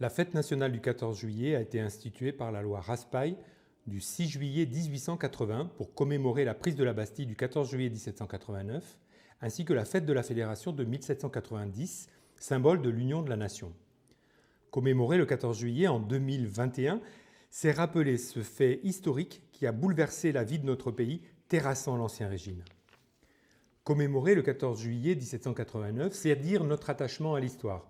La fête nationale du 14 juillet a été instituée par la loi Raspail du 6 juillet 1880 pour commémorer la prise de la Bastille du 14 juillet 1789, ainsi que la fête de la Fédération de 1790, symbole de l'union de la nation. Commémorer le 14 juillet en 2021, c'est rappeler ce fait historique qui a bouleversé la vie de notre pays, terrassant l'Ancien Régime. Commémorer le 14 juillet 1789, c'est dire notre attachement à l'histoire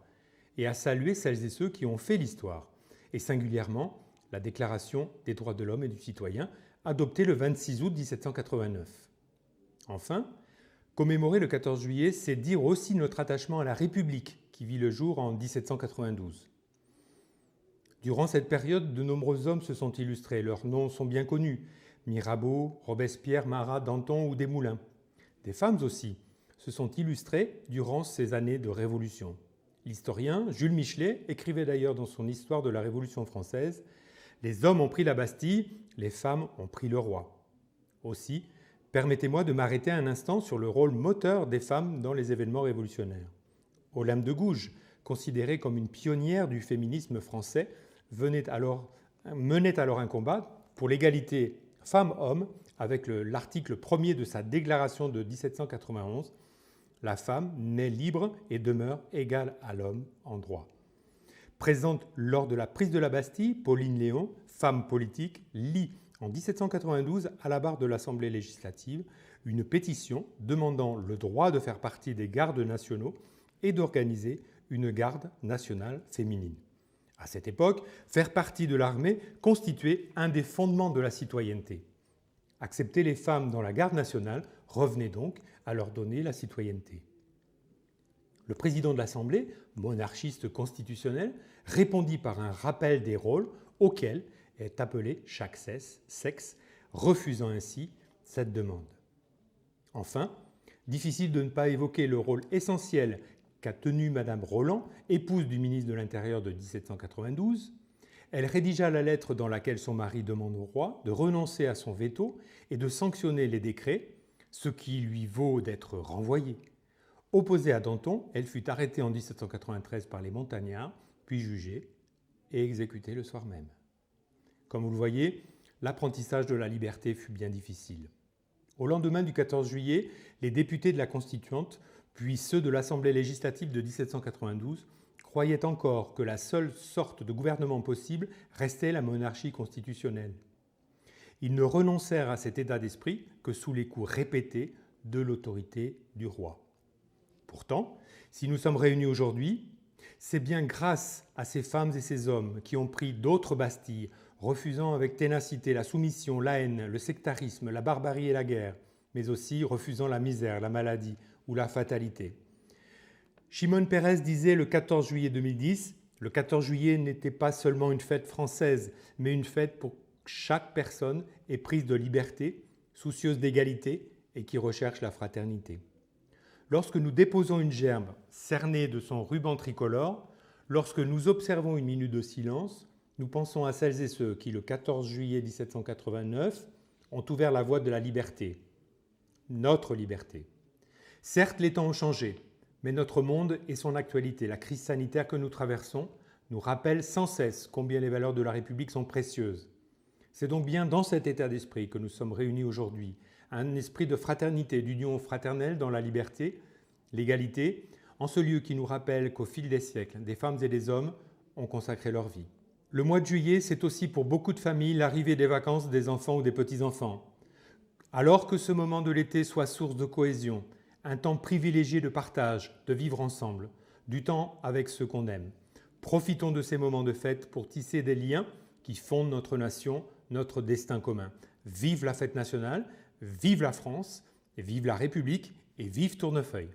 et à saluer celles et ceux qui ont fait l'histoire, et singulièrement la Déclaration des droits de l'homme et du citoyen, adoptée le 26 août 1789. Enfin, commémorer le 14 juillet, c'est dire aussi notre attachement à la République qui vit le jour en 1792. Durant cette période, de nombreux hommes se sont illustrés. Leurs noms sont bien connus. Mirabeau, Robespierre, Marat, Danton ou Desmoulins. Des femmes aussi se sont illustrées durant ces années de Révolution. L'historien Jules Michelet écrivait d'ailleurs dans son Histoire de la Révolution française « Les hommes ont pris la Bastille, les femmes ont pris le roi ». Aussi, permettez-moi de m'arrêter un instant sur le rôle moteur des femmes dans les événements révolutionnaires. Olympe de Gouges, considérée comme une pionnière du féminisme français, menait alors un combat pour l'égalité femmes-hommes avec l'article 1er de sa déclaration de 1791. La femme naît libre et demeure égale à l'homme en droit. Présente lors de la prise de la Bastille, Pauline Léon, femme politique, lit en 1792 à la barre de l'Assemblée législative une pétition demandant le droit de faire partie des gardes nationaux et d'organiser une garde nationale féminine. À cette époque, faire partie de l'armée constituait un des fondements de la citoyenneté. Accepter les femmes dans la garde nationale revenait donc à leur donner la citoyenneté. Le président de l'Assemblée, monarchiste constitutionnel, répondit par un rappel des rôles auquel est appelé chaque sexe, refusant ainsi cette demande. Enfin, difficile de ne pas évoquer le rôle essentiel qu'a tenu Madame Roland, épouse du ministre de l'Intérieur de 1792. Elle rédigea la lettre dans laquelle son mari demande au roi de renoncer à son veto et de sanctionner les décrets, ce qui lui vaut d'être renvoyée. Opposée à Danton, elle fut arrêtée en 1793 par les montagnards, puis jugée et exécutée le soir même. Comme vous le voyez, l'apprentissage de la liberté fut bien difficile. Au lendemain du 14 juillet, les députés de la Constituante, puis ceux de l'Assemblée législative de 1792, croyaient encore que la seule sorte de gouvernement possible restait la monarchie constitutionnelle. Ils ne renoncèrent à cet état d'esprit que sous les coups répétés de l'autorité du roi. Pourtant, si nous sommes réunis aujourd'hui, c'est bien grâce à ces femmes et ces hommes qui ont pris d'autres Bastilles, refusant avec ténacité la soumission, la haine, le sectarisme, la barbarie et la guerre, mais aussi refusant la misère, la maladie ou la fatalité. Shimon Peres disait le 14 juillet 2010, le 14 juillet n'était pas seulement une fête française, mais une fête pour chaque personne éprise de liberté, soucieuse d'égalité et qui recherche la fraternité. Lorsque nous déposons une gerbe cernée de son ruban tricolore, lorsque nous observons une minute de silence, nous pensons à celles et ceux qui, le 14 juillet 1789, ont ouvert la voie de la liberté, notre liberté. Certes, les temps ont changé, mais notre monde et son actualité, la crise sanitaire que nous traversons, nous rappellent sans cesse combien les valeurs de la République sont précieuses. C'est donc bien dans cet état d'esprit que nous sommes réunis aujourd'hui, un esprit de fraternité, d'union fraternelle dans la liberté, l'égalité, en ce lieu qui nous rappelle qu'au fil des siècles, des femmes et des hommes ont consacré leur vie. Le mois de juillet, c'est aussi pour beaucoup de familles l'arrivée des vacances des enfants ou des petits-enfants. Alors que ce moment de l'été soit source de cohésion, un temps privilégié de partage, de vivre ensemble, du temps avec ceux qu'on aime. Profitons de ces moments de fête pour tisser des liens qui fondent notre nation, notre destin commun. Vive la fête nationale, vive la France, et vive la République et vive Tournefeuille.